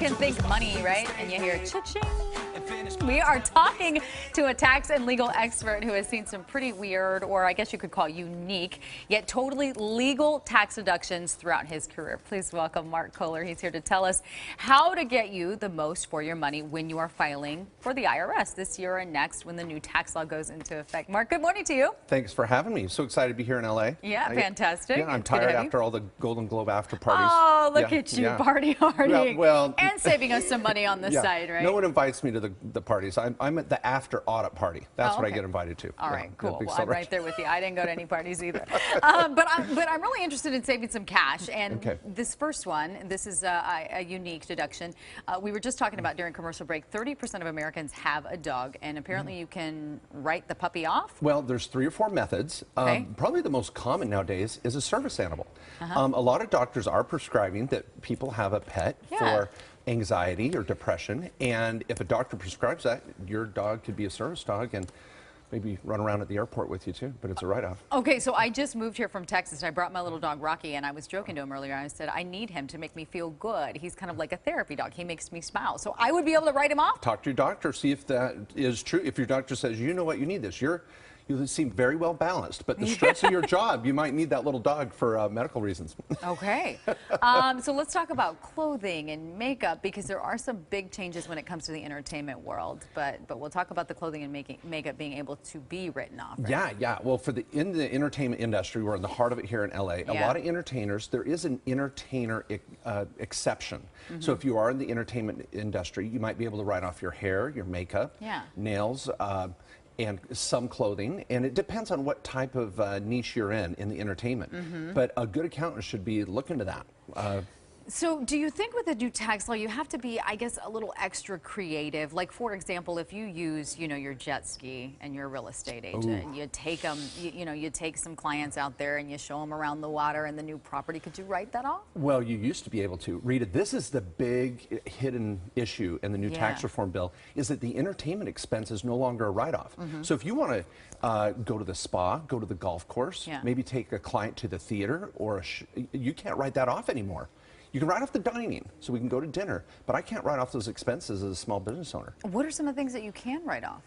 can think money, right? And you hear cha-ching. We are talking to a tax and legal expert who has seen some pretty weird, or I guess you could call unique, yet totally legal tax deductions throughout his career. Please welcome Mark Kohler. He's here to tell us how to get you the most for your money when you are filing for the IRS this year and next when the new tax law goes into effect. Mark, good morning to you. Thanks for having me. So excited to be here in LA. Yeah, fantastic. Yeah, I'm tired after all the Golden Globe after parties. Oh, look at you, party hardying. Well, and saving us some money on the side, right? No one invites me to the parties. I'm at the after audit party. That's what I get invited to. All right, cool. Well, I'm right there with you. I didn't go to any parties either. But I'm really interested in saving some cash. And this first one, this is a unique deduction. We were just talking about during commercial break, 30% of Americans have a dog, and apparently you can write the puppy off? Well, there's 3 or 4 methods. Probably the most common nowadays is a service animal. A lot of doctors are prescribing that people have a pet for anxiety or depression, and if a doctor prescribes that, your dog could be a service dog and maybe run around at the airport with you too, but it's a write-off. Okay, so I just moved here from Texas. I brought my little dog Rocky, and I was joking to him earlier. I said, I need him to make me feel good. He's kind of like a therapy dog. He makes me smile. So I would be able to write him off? Talk to your doctor, see if that is true. If your doctor says, you know what, you need this. You seem very well balanced, but the stress of your job, you might need that little dog for medical reasons. Okay. So let's talk about clothing and makeup, because there are some big changes when it comes to the entertainment world. But we'll talk about the clothing and makeup being able to be written off. Right? Yeah. Well, in the entertainment industry, we're in the heart of it here in LA. A lot of entertainers, there is an entertainer exception. So if you are in the entertainment industry, you might be able to write off your hair, your makeup, nails, and some clothing, and it depends on what type of niche you're in the entertainment. But a good accountant should be looking to that. So do you think with the new tax law, you have to be, I guess, a little extra creative? Like, for example, if you use, your jet ski and you're a real estate agent, and you take them, you take some clients out there and you show them around the water and the new property, could you write that off? Well, you used to be able to. Rita, this is the big hidden issue in the new tax reform bill, is that the entertainment expense is no longer a write-off. So if you want to go to the spa, go to the golf course, maybe take a client to the theater, or you can't write that off anymore. You can write off the dining, so we can go to dinner, but I can't write off those expenses as a small business owner. What are some of the things that you can write off?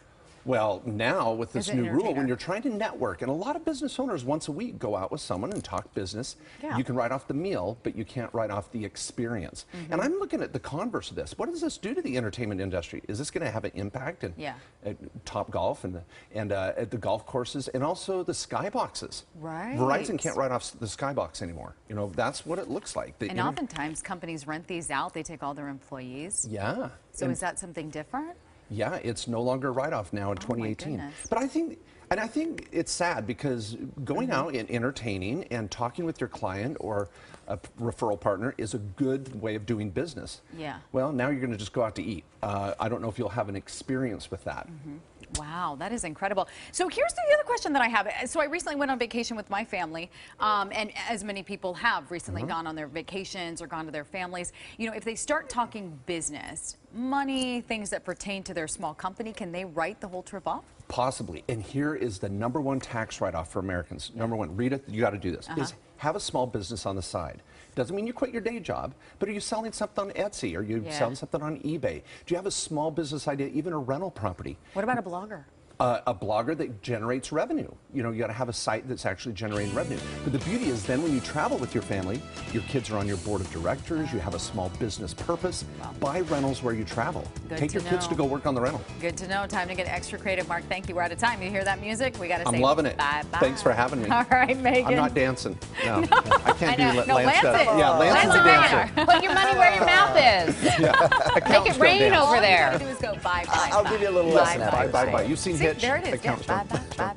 Well, now with this new rule, when you're trying to network, and a lot of business owners once a week go out with someone and talk business, you can write off the meal, but you can't write off the experience. And I'm looking at the converse of this. What does this do to the entertainment industry? Is this going to have an impact at Top Golf and at the golf courses, and also the skyboxes? Right. Verizon can't write off the skybox anymore. That's what it looks like. And oftentimes companies rent these out. They take all their employees. Yeah. So is that something different? Yeah, it's no longer a write-off now in 2018. But I think it's sad, because going out and entertaining and talking with your client or a referral partner is a good way of doing business. Yeah. Well, now you're going to just go out to eat. I don't know if you'll have an experience with that. Wow, that is incredible. So here's the other question that I have. So I recently went on vacation with my family, and as many people have recently gone on their vacations or gone to their families. If they start talking business, money, things that pertain to their small company, can they write the whole trip off? Possibly. And here is the #1 tax write-off for Americans. #1, Rita, you got to do this, is have a small business on the side. Doesn't mean you quit your day job, but are you selling something on Etsy? Are you selling something on eBay? Do you have a small business idea, even a rental property? What about a blogger? A blogger that generates revenue. You got to have a site that's actually generating revenue. But the beauty is then when you travel with your family, your kids are on your board of directors, you have a small business purpose, buy rentals where you travel. Take your kids to go work on the rental. Good to know. Time to get extra creative, Mark. Thank you. We're out of time. You hear that music? We got to say I'm loving it. Bye-bye. Thanks for having me. All right, Megan. I'm not dancing. No. I can't do Lance. Yeah, Lance is a dancer. Put your money where your mouth is. Make it rain over there. All you got to do is go bye, bye, I'll give you a little lesson. Bye, bye. You've seen Hitch? There it is. Bye.